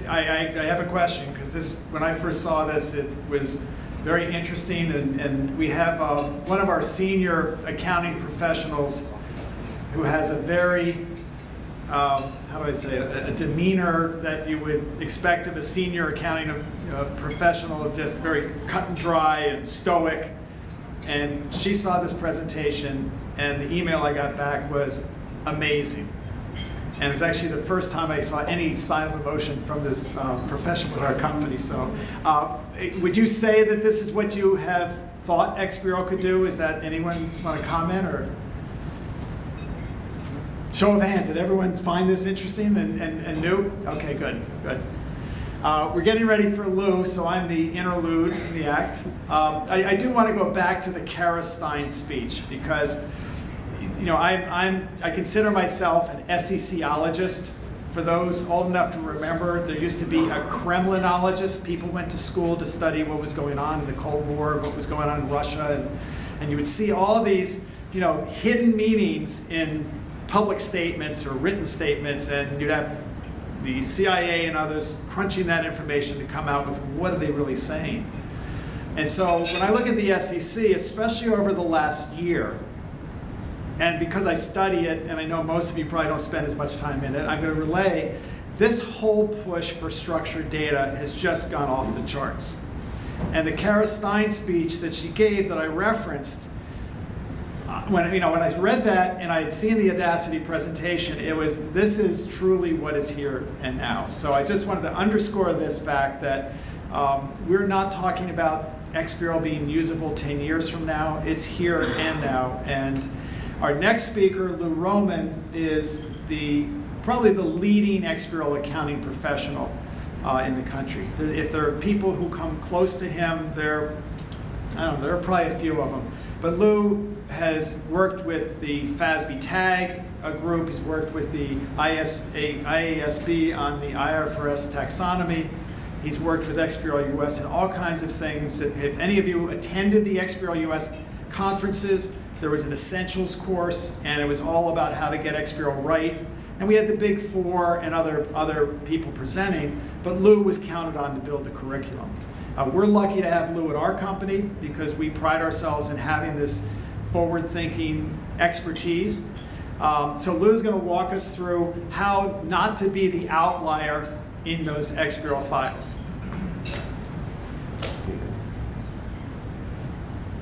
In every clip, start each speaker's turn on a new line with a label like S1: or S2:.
S1: I have a question, because when I first saw this, it was very interesting, and we have one of our senior accounting professionals who has a very, how do I say, a demeanor that you would expect of a senior accounting professional, just very cut and dry and stoic. And she saw this presentation, and the email I got back was amazing. And it was actually the first time I saw any sign of emotion from this professional at our company. So would you say that this is what you have thought XBureau could do? Is that anyone want to comment? Or show of hands, did everyone find this interesting and new? Okay, good. We're getting ready for Lou, so I'm the interlude in the act. I do want to go back to the Kara Stein speech, because I consider myself an SECologist. For those old enough to remember, there used to be a Kremlinologist. People went to school to study what was going on in the Cold War, what was going on in Russia, and you would see all of these hidden meanings in public statements or written statements, and you'd have the CIA and others crunching that information to come out with what are they really saying. And so when I look at the SEC, especially over the last year, and because I study it, and I know most of you probably don't spend as much time in it, I'm going to relay this whole push for structured data has just gone off the charts. And the Kara Stein speech that she gave that I referenced, when I read that and I had seen the Audacity presentation, this is truly what is here and now. So I just wanted to underscore this fact that we're not talking about XBureau being usable 10 years from now. It's here and now. And our next speaker, Lou Roman, is probably the leading XBureau accounting professional in the country. If there are people who come close to him, there are probably a few of them. But Lou has worked with the FASB TAG group. He's worked with the IASB on the IFRS taxonomy. He's worked with XBureau US in all kinds of things. If any of you attended the XBureau US conferences, there was an essentials course, and it was all about how to get XBureau right. And we had the Big Four and other people presenting, but Lou was counted on to build the curriculum. We're lucky to have Lou at our company because we pride ourselves in having this forward-thinking expertise. So Lou's going to walk us through how not to be the outlier in those XBureau files.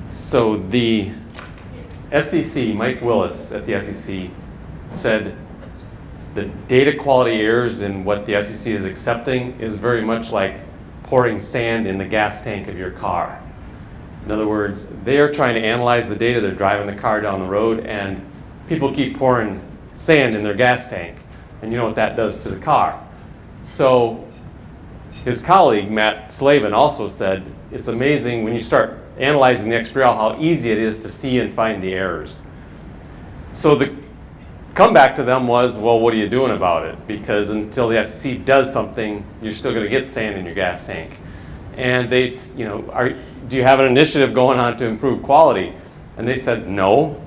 S2: So the SEC, Mike Willis at the SEC, said the data quality errors in what the SEC is accepting is very much like pouring sand in the gas tank of your car. In other words, they are trying to analyze the data. They're driving the car down the road, and people keep pouring sand in their gas tank. And you know what that does to the car. So his colleague, Matt Slavin, also said, it's amazing when you start analyzing the XBureau how easy it is to see and find the errors. So the comeback to them was, well, what are you doing about it? Because until the SEC does something, you're still going to get sand in your gas tank. And they, do you have an initiative going on to improve quality? And they said, no.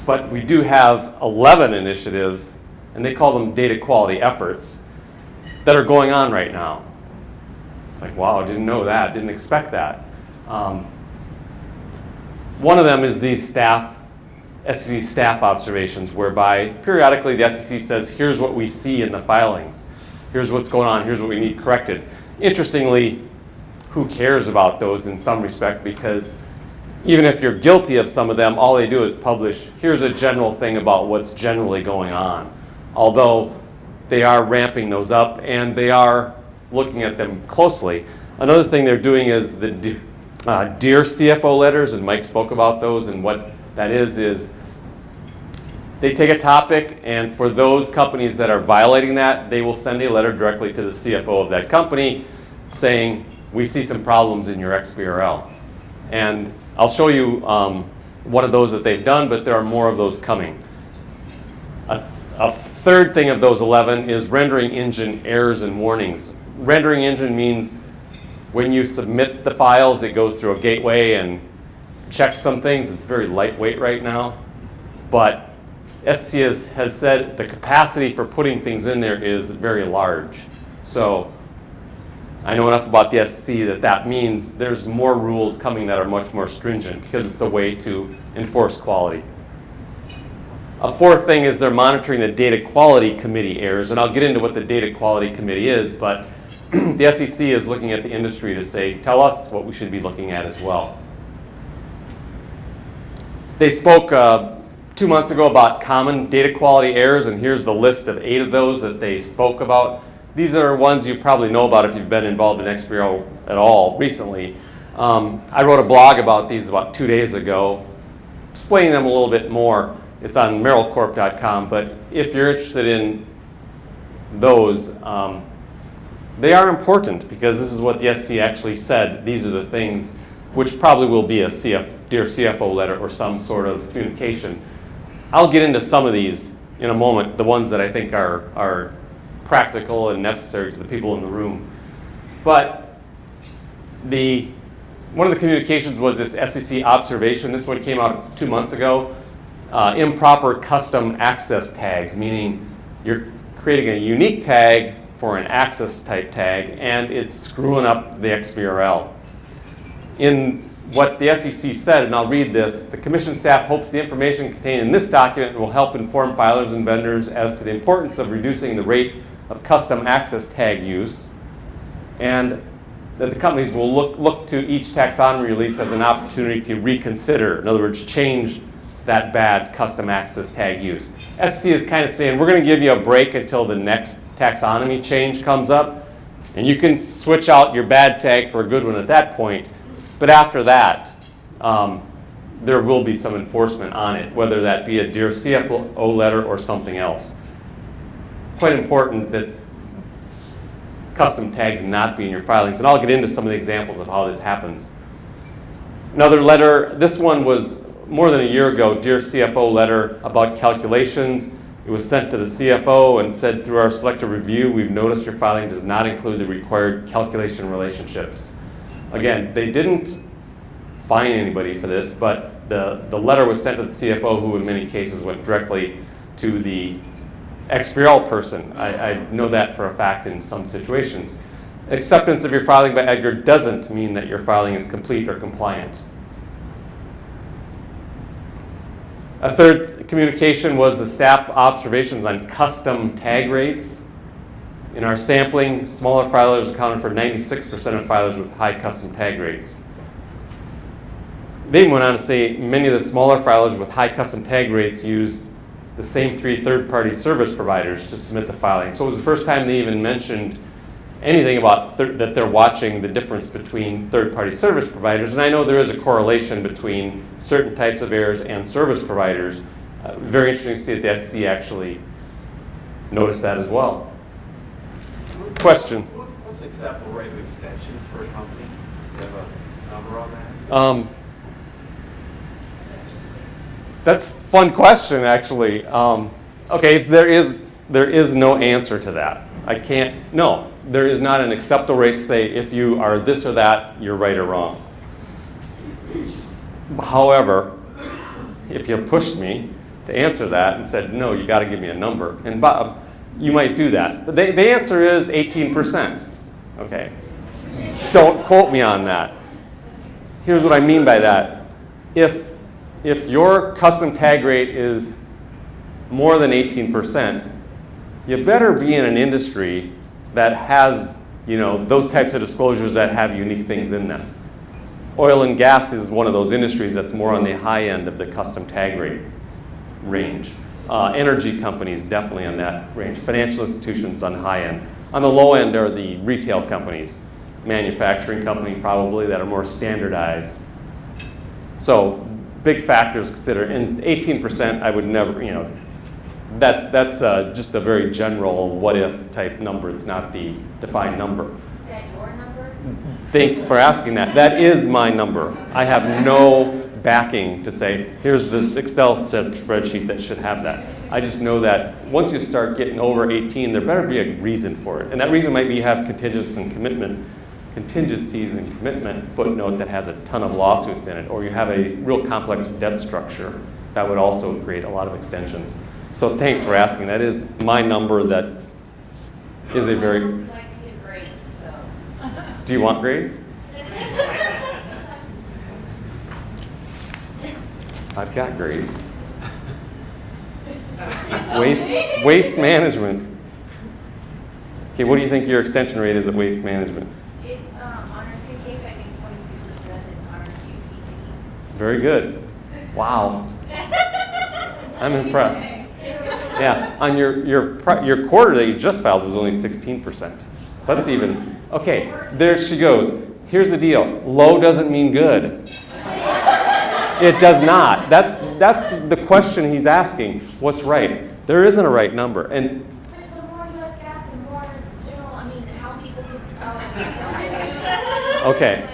S2: But we do have 11 initiatives, and they call them data quality efforts, that are going on right now. It's like, wow, didn't know that, didn't expect that. One of them is these SEC staff observations, whereby periodically the SEC says, here's what we see in the filings. Here's what's going on, here's what we need corrected. Interestingly, who cares about those in some respect, because even if you're guilty of some of them, all they do is publish, here's a general thing about what's generally going on. Although they are ramping those up and they are looking at them closely. Another thing they're doing is the Dear CFO letters, and Mike spoke about those, and what that is they take a topic, and for those companies that are violating that, they will send a letter directly to the CFO of that company saying, we see some problems in your XBRL. And I'll show you one of those that they've done, but there are more of those coming. A third thing of those 11 is rendering engine errors and warnings. Rendering engine means when you submit the files, it goes through a gateway and checks some things. It's very lightweight right now. But SEC has said the capacity for putting things in there is very large. So I know enough about the SEC that means there's more rules coming that are much more stringent because it's a way to enforce quality. A fourth thing is they're monitoring the Data Quality Committee errors, and I'll get into what the Data Quality Committee is, but the SEC is looking at the industry to say, tell us what we should be looking at as well. They spoke 2 months ago about common data quality errors, and here's the list of 8 of those that they spoke about. These are ones you probably know about if you've been involved in XBRL at all recently. I wrote a blog about these about 2 days ago, explaining them a little bit more. It's on merrillcorp.com, but if you're interested in those, they are important because this is what the SEC actually said. These are the things which probably will be a Dear CFO letter or some sort of communication. I'll get into some of these in a moment, the ones that I think are practical and necessary to the people in the room. But one of the communications was this SEC observation. This one came out 2 months ago. Improper custom access tags, meaning you're creating a unique tag for an access type tag, and it's screwing up the XBRL. In what the SEC said, and I'll read this, the Commission staff hopes the information contained in this document will help inform filers and vendors as to the importance of reducing the rate of custom access tag use, and that the companies will look to each taxonomy release as an opportunity to reconsider, in other words, change that bad custom access tag use. SEC is kind of saying, we're going to give you a break until the next taxonomy change comes up, and you can switch out your bad tag for a good one at that point. But after that, there will be some enforcement on it, whether that be a Dear CFO letter or something else. Quite important that custom tags not be in your filings, and I'll get into some of the examples of how this happens. Another letter, this one was more than a year ago, Dear CFO letter about calculations. It was sent to the CFO and said, through our selective review, we've noticed your filing does not include the required calculation relationships. Again, they didn't fine anybody for this, but the letter was sent to the CFO, who in many cases went directly to the XBRL person. I know that for a fact in some situations. Acceptance of your filing by Edgar doesn't mean that your filing is complete or compliant. A third communication was the staff observations on custom tag rates. In our sampling, smaller filers accounted for 96% of filers with high custom tag rates. They went on to say many of the smaller filers with high custom tag rates used the same 3 third-party service providers to submit the filing. So it was the first time they even mentioned anything about that they're watching the difference between third-party service providers. And I know there is a correlation between certain types of errors and service providers. Very interesting to see that the SEC actually noticed that as well. Question?
S3: What's the acceptable rate of extensions for a company? Do you have a number on that?
S2: That's a fun question, actually. Okay, there is no answer to that. No, there is not an acceptable rate to say if you are this or that, you're right or wrong. However, if you pushed me to answer that and said, no, you got to give me a number, and Bob, you might do that. But the answer is 18%. Okay. Don't quote me on that. Here's what I mean by that. If your custom tag rate is more than 18%, you better be in an industry that has, those types of disclosures that have unique things in them. Oil and gas is one of those industries that's more on the high end of the custom tag rate range. Energy companies definitely on that range. Financial institutions on the high end. On the low end are the retail companies, manufacturing company probably that are more standardized. So big factors to consider. And 18%, I would never, that's just a very general what-if type number. It's not the defined number.
S4: Is that your number?
S2: Thanks for asking that. That is my number. I have no backing to say, here's this Excel spreadsheet that should have that. I just know that once you start getting over 18, there better be a reason for it. And that reason might be you have contingencies and commitment footnote that has a ton of lawsuits in it, or you have a real complex debt structure that would also create a lot of extensions. So thanks for asking. That is my number. That is a very...
S4: Would you like to
S2: Do you want grades? I've got grades. Waste management. Okay, what do you think your extension rate is at waste management?
S4: It's on our suitcase, I think 22%, and on our case, 18.
S2: Very good. Wow. I'm impressed. Yeah, on your quarter that you just filed was only 16%. So that's even, okay, there she goes. Here's the deal. Low doesn't mean good. It does not. That's the question he's asking. What's right? There isn't a right number. And
S4: But the more U.S. GAAP, the more general, I mean, how people could,
S2: okay,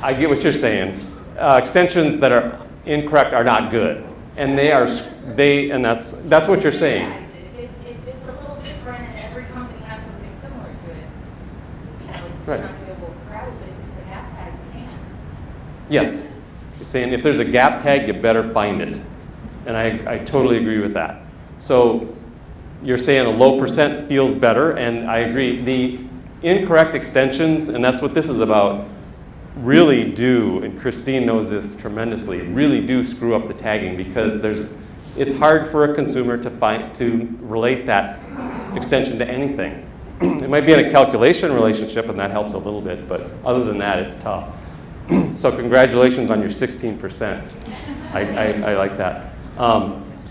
S2: I get what you're saying. Extensions that are incorrect are not good, and and that's what you're saying.
S4: If it's a little different and every company has something similar to it,
S2: Right.
S4: you're not going to be able to grab it, but if it's a gap tag, you can.
S2: Yes. She's saying if there's a gap tag, you better find it. And I totally agree with that. So you're saying a low percent feels better, and I agree. The incorrect extensions, and that's what this is about, really do, and Christine knows this tremendously, really do screw up the tagging because it's hard for a consumer to relate that extension to anything. It might be in a calculation relationship, and that helps a little bit, but other than that, it's tough. So congratulations on your 16%. I like that.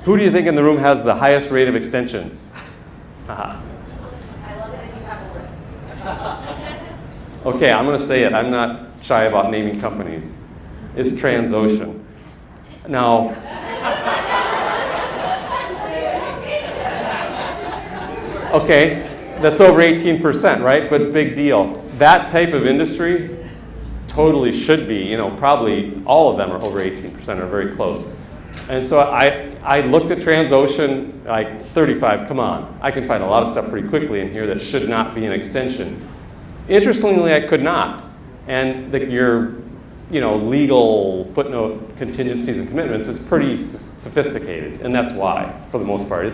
S2: Who do you think in the room has the highest rate of extensions?
S4: I love it that you have a list.
S2: Okay, I'm going to say it. I'm not shy about naming companies. It's Transocean. Now, okay, that's over 18%, right? But big deal. That type of industry totally should be, probably all of them are over 18% or very close. And so I looked at Transocean, like 35, come on. I can find a lot of stuff pretty quickly in here that should not be an extension. Interestingly, I could not. And your legal footnote contingencies and commitments is pretty sophisticated, and that's why, for the most part.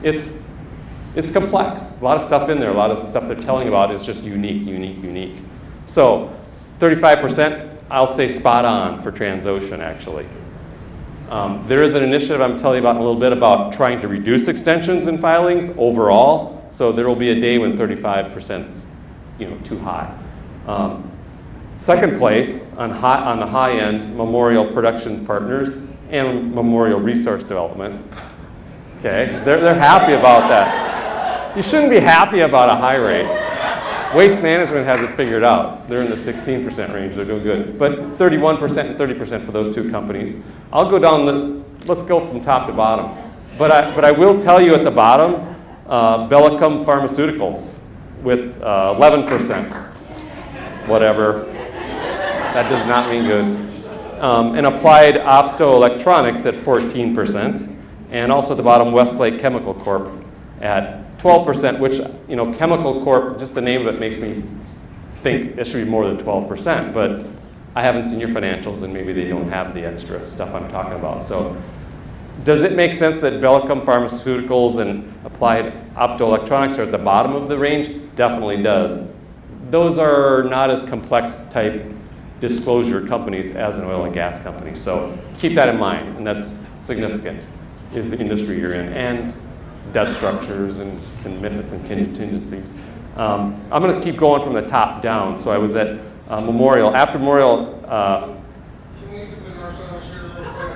S2: It's complex. A lot of stuff in there, a lot of stuff they're telling about is just unique. So 35%, I'll say spot on for Transocean, actually. There is an initiative I'm telling you about in a little bit about trying to reduce extensions in filings overall. So there will be a day when 35% is too high. Second place on the high end, Memorial Productions Partners and Memorial Resource Development. Okay, they're happy about that. You shouldn't be happy about a high rate. Waste Management has it figured out. They're in the 16% range. They're doing good. But 31% and 30% for those two companies. I'll go down let's go from top to bottom. But I will tell you at the bottom, Bellicum Pharmaceuticals with 11%. Whatever. That does not mean good. And Applied Optoelectronics at 14%. And also at the bottom, Westlake Chemical Corp at 12%, which, Chemical Corp, just the name of it makes me think it should be more than 12%, but I haven't seen your financials and maybe they don't have the extra stuff I'm talking about. So does it make sense that Bellicum Pharmaceuticals and Applied Optoelectronics are at the bottom of the range? Definitely does. Those are not as complex type disclosure companies as an oil and gas company. So keep that in mind, and that's significant, is the industry you're in, and debt structures and commitments and contingencies. I'm going to keep going from the top down. So I was at Memorial. After Memorial,
S5: Can we defend ourselves here real quick?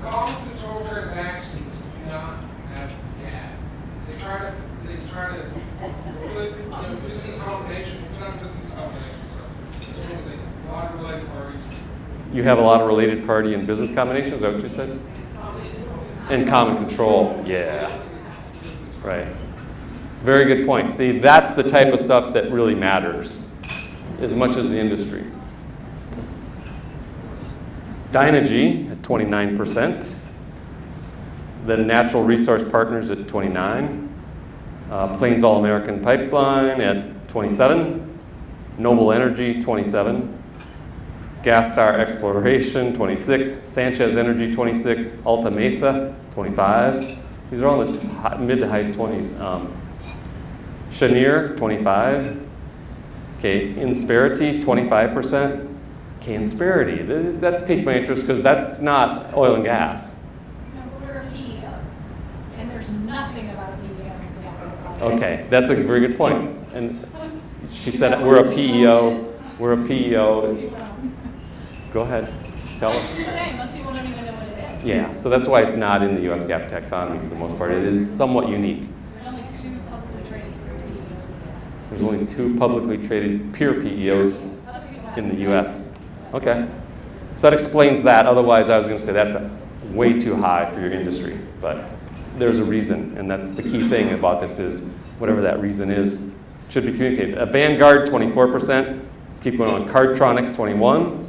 S5: Common control transactions do not have GAAP. They try to put business combinations. It's not business combinations. It's really a lot of related parties.
S2: you have a lot of related party and business combinations. Is that what you said? And common control. Yeah. Right. Very good point. See, that's the type of stuff that really matters as much as the industry. Dynegy at 29%. The Natural Resource Partners at 29. Plains All American Pipeline at 27. Noble Energy 27. Gas Star Exploration 26. Sanchez Energy 26. Alta Mesa 25. These are all in the mid to high 20s. Cheniere, 25. Okay, Insperity, 25%. Okay, Insperity, that's piqued my interest because that's not oil and gas.
S6: No, we're a PEO, and there's nothing about a PEO in the applicant.
S2: Okay, that's a very good point. And she said we're a PEO. We're a PEO. Go ahead, tell us.
S6: Just saying, most people don't even know what it is.
S2: Yeah, so that's why it's not in the U.S. GAAP taxonomy for the most part. It is somewhat unique.
S6: There's only two publicly traded PEOs.
S2: There's only 2 publicly traded pure PEOs
S6: Other people have
S2: in the
S6: same.
S2: U.S. Okay, so that explains that. Otherwise, I was going to say that's way too high for your industry. But there's a reason, and that's the key thing about this is whatever that reason is should be communicated. Vanguard, 24%. Let's keep going on. Cardtronics, 21.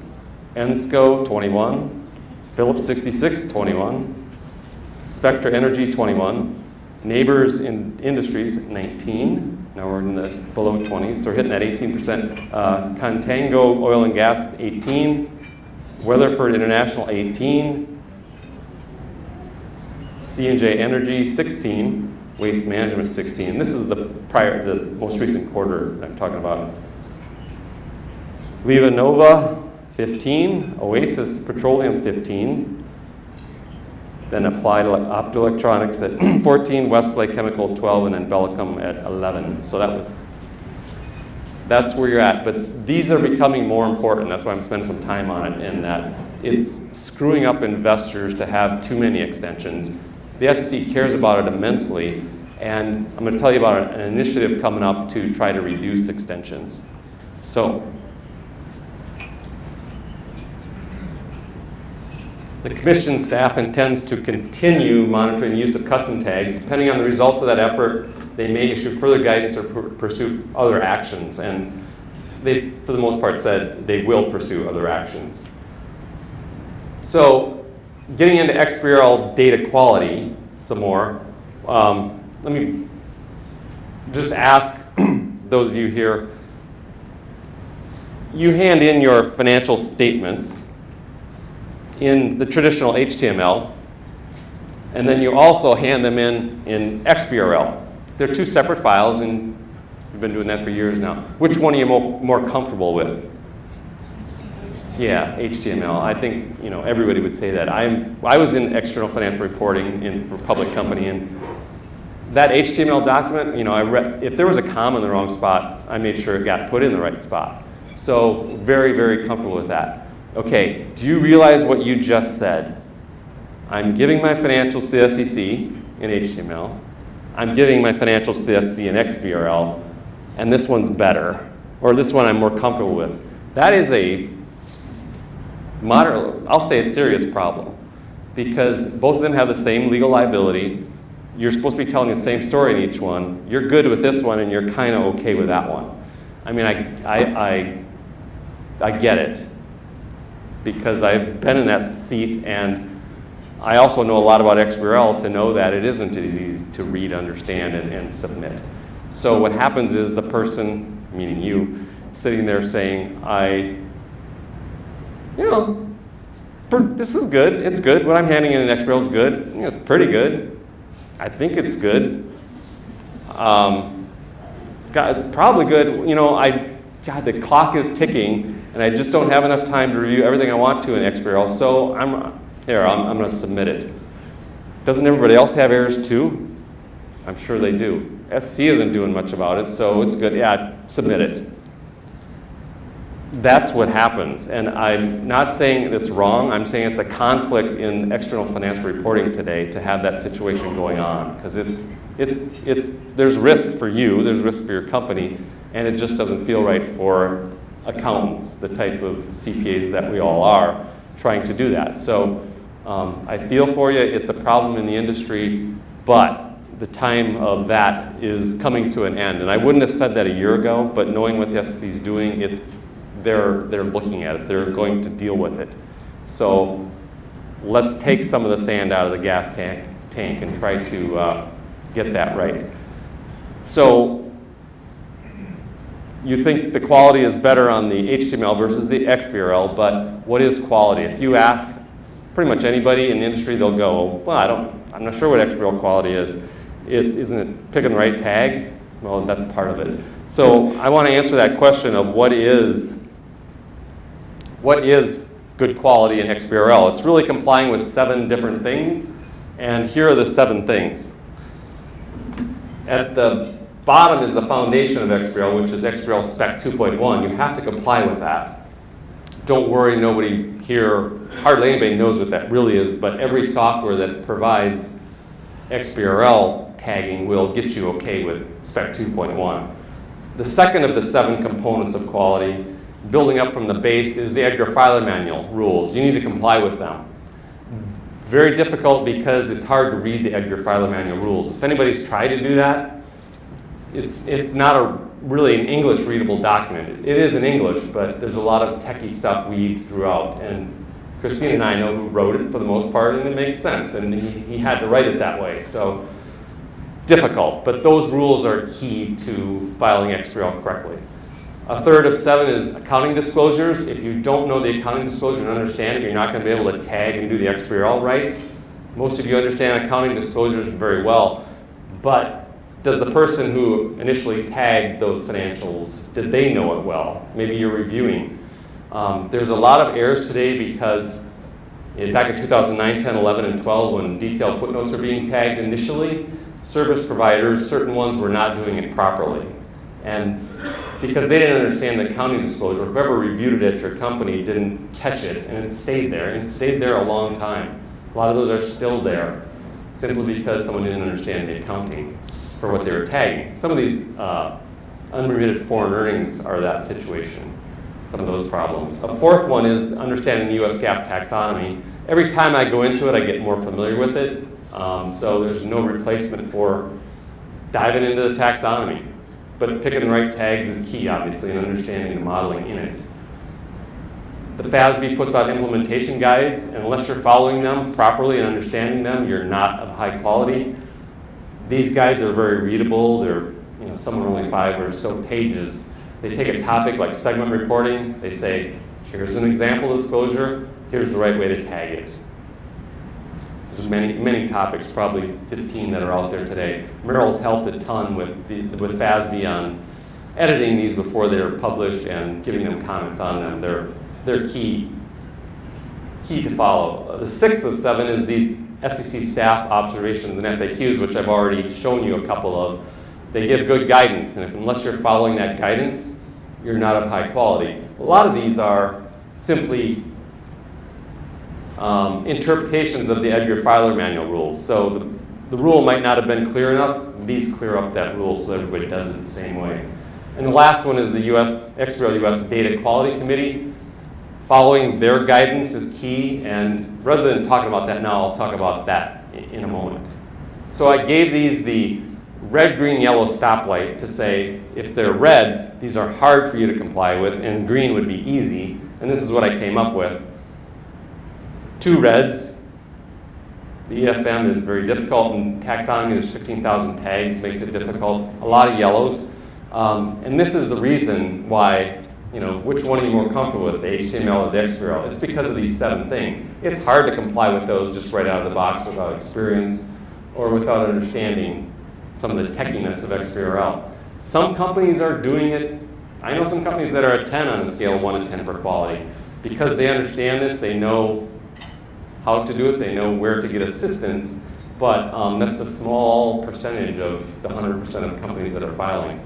S2: Ensco, 21. Philips 66, 21. Spectra Energy, 21. Neighbors in Industries, 19. Now we're in the below 20s, so we're hitting that 18%. Contango Oil and Gas, 18. Weatherford International, 18. C&J Energy, 16. Waste Management, 16. This is the most recent quarter I'm talking about. LivaNova, 15. Oasis Petroleum, 15. Then Applied Optoelectronics at 14, Westlake Chemical 12, and then Bellicum at 11. So that's where you're at. But these are becoming more important. That's why I'm spending some time on it, in that it's screwing up investors to have too many extensions. The SEC cares about it immensely, and I'm going to tell you about an initiative coming up to try to reduce extensions. So the commission staff intends to continue monitoring the use of custom tags. Depending on the results of that effort, they may issue further guidance or pursue other actions. And they, for the most part, said they will pursue other actions. So getting into XBRL data quality some more, let me just ask those of you here, you hand in your financial statements in the traditional HTML, and then you also hand them in XBRL. They're 2 separate files, and we've been doing that for years now. Which one are you more comfortable with? Yeah, HTML. I think everybody would say that. I was in external financial reporting for public company, and that HTML document, if there was a comma in the wrong spot, I made sure it got put in the right spot. So very, very comfortable with that. Okay, do you realize what you just said? I'm giving my financials to the SEC in HTML. I'm giving my financials to the SEC in XBRL, and this one's better, or this one I'm more comfortable with. That is a moderate, I'll say a serious problem, because both of them have the same legal liability. You're supposed to be telling the same story in each one. You're good with this one, and you're kind of okay with that one. I mean, I get it, because I've been in that seat, and I also know a lot about XBRL to know that it isn't as easy to read, understand, and submit. So what happens is the person, meaning you, sitting there saying, this is good, it's good. What I'm handing in XBRL is good. It's pretty good. I think it's good. It's probably good. God, the clock is ticking, and I just don't have enough time to review everything I want to in XBRL, so I'm going to submit it. Doesn't everybody else have errors too? I'm sure they do. SC isn't doing much about it, so it's good. Yeah, submit it. That's what happens, and I'm not saying it's wrong. I'm saying it's a conflict in external financial reporting today to have that situation going on, because there's risk for you, there's risk for your company, and it just doesn't feel right for accountants, the type of CPAs that we all are, trying to do that. So I feel for you. It's a problem in the industry, but the time of that is coming to an end. And I wouldn't have said that a year ago, but knowing what the SEC is doing, they're looking at it. They're going to deal with it. So let's take some of the sand out of the gas tank and try to get that right. So you think the quality is better on the HTML versus the XBRL, but what is quality? If you ask pretty much anybody in the industry, they'll go, well, I'm not sure what XBRL quality is. Isn't it picking the right tags? Well, that's part of it. So I want to answer that question of what is good quality in XBRL. It's really complying with 7 different things, and here are the 7 things. At the bottom is the foundation of XBRL, which is XBRL Spec 2.1. You have to comply with that. Don't worry, nobody here, hardly anybody knows what that really is, but every software that provides XBRL tagging will get you okay with Spec 2.1. The second of the 7 components of quality, building up from the base, is the Edgar Filer Manual rules. You need to comply with them. Very difficult because it's hard to read the Edgar Filer Manual rules. If anybody's tried to do that, it's not really an English readable document. It is in English, but there's a lot of techie stuff weaved throughout. And Christine and I know who wrote it for the most part, and it makes sense. And he had to write it that way. So difficult, but those rules are key to filing XBRL correctly. A third of 7 is accounting disclosures. If you don't know the accounting disclosure and understand it, you're not going to be able to tag and do the XBRL right. Most of you understand accounting disclosures very well, but does the person who initially tagged those financials, did they know it well? Maybe you're reviewing. There's a lot of errors today because back in 2009, 10, 11, and 12, when detailed footnotes are being tagged initially, service providers, certain ones were not doing it properly. And because they didn't understand the accounting disclosure, whoever reviewed it at your company didn't catch it, and it stayed there, and it stayed there a long time. A lot of those are still there, simply because someone didn't understand the accounting for what they were tagging. Some of these unremitted foreign earnings are that situation, some of those problems. A fourth one is understanding the US GAAP taxonomy. Every time I go into it, I get more familiar with it, so there's no replacement for diving into the taxonomy. But picking the right tags is key, obviously, and understanding the modeling in it. The FASB puts out implementation guides, and unless you're following them properly and understanding them, you're not of high quality. These guides are very readable. They're, some are only 5 or so pages. They take a topic like segment reporting. They say, here's an example disclosure. Here's the right way to tag it. There's many topics, probably 15 that are out there today. Merrill's helped a ton with FASB on editing these before they're published and giving them comments on them. They're key to follow. The 6th of 7 is these SEC staff observations and FAQs, which I've already shown you a couple of. They give good guidance, and unless you're following that guidance, you're not of high quality. A lot of these are simply interpretations of the Edgar Filer Manual rules. So the rule might not have been clear enough. These clear up that rule so everybody does it the same way. And the last one is the XBRL US Data Quality Committee. Following their guidance is key, and rather than talking about that now, I'll talk about that in a moment. So I gave these the red, green, yellow stoplight to say if they're red, these are hard for you to comply with, and green would be easy, and this is what I came up with. 2 reds, the EFM is very difficult, and taxonomy, there's 15,000 tags, makes it difficult. A lot of yellows, and this is the reason why, which one are you more comfortable with, the HTML or the XBRL? It's because of these 7 things. It's hard to comply with those just right out of the box without experience or without understanding some of the techiness of XBRL. Some companies are doing it. I know some companies that are at 10 on a scale of 1 to 10 for quality. Because they understand this, they know how to do it, they know where to get assistance, but that's a small percentage of the 100% of companies that are filing.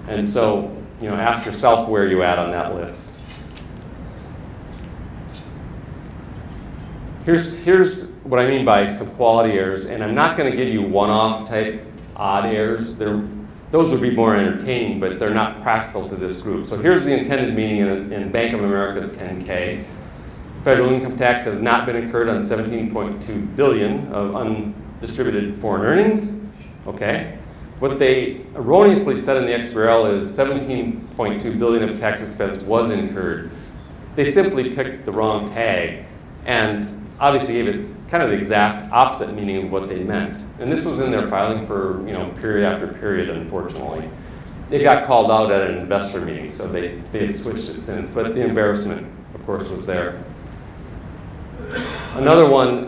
S2: And so, ask yourself where you're at on that list. Here's what I mean by some quality errors, and I'm not going to give you one-off type odd errors. Those would be more entertaining, but they're not practical to this group. So here's the intended meaning in Bank of America's 10K. Federal income tax has not been incurred on $17.2 billion of undistributed foreign earnings. Okay. What they erroneously said in the XBRL is $17.2 billion of tax expense was incurred. They simply picked the wrong tag and obviously gave it kind of the exact opposite meaning of what they meant. And this was in their filing for period after period, unfortunately. It got called out at an investor meeting, so they've switched it since, but the embarrassment, of course, was there. Another one,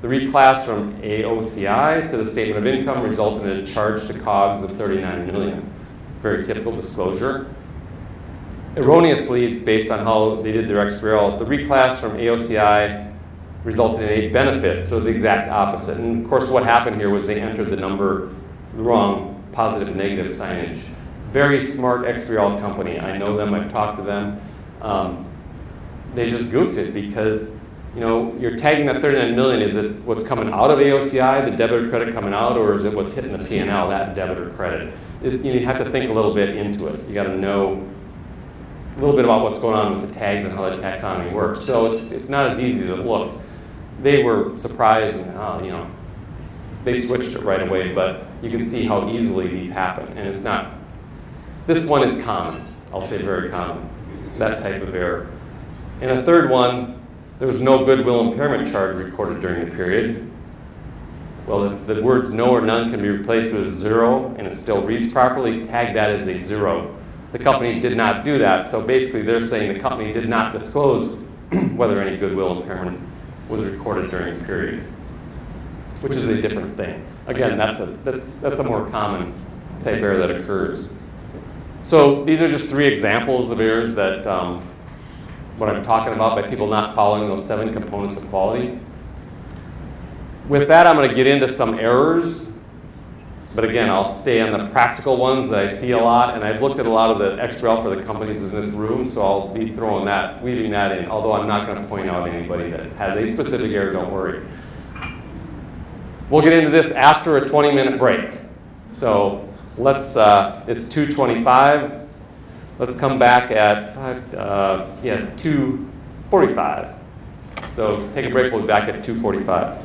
S2: The reclass from AOCI to the statement of income resulted in a charge to COGS of $39 million. Very typical disclosure. Erroneously, based on how they did their XBRL, the reclass from AOCI resulted in a benefit, so the exact opposite. And of course, what happened here was they entered the number wrong, positive and negative signage. Very smart XBRL company. I know them, I've talked to them. They just goofed it because, you know, you're tagging that 39 million. Is it what's coming out of AOCI, the debit or credit coming out, or is it what's hitting the P&L, that debit or credit? You have to think a little bit into it. You got to know a little bit about what's going on with the tags and how that taxonomy works. So it's not as easy as it looks. They were surprised, and you know, they switched it right away. But you can see how easily these happen, and it's not. This one is common. I'll say very common. That type of error. And a third one, there was no goodwill impairment charge recorded during the period. Well, if the words no or none can be replaced with 0 and it still reads properly, tag that as a 0. The company did not do that, so basically they're saying the company did not disclose whether any goodwill impairment was recorded during the period, which is a different thing. Again, that's a more common type error that occurs. So these are just 3 examples of errors that what I'm talking about by people not following those 7 components of quality. With that, I'm going to get into some errors, but again, I'll stay on the practical ones that I see a lot, and I've looked at a lot of the XBRL for the companies in this room, so I'll be weaving that in, although I'm not going to point out anybody that has a specific error, don't worry. We'll get into this after a 20-minute break. So let's, it's 2:25. Let's come back at 2:45. So take a break, we'll be back at 2:45.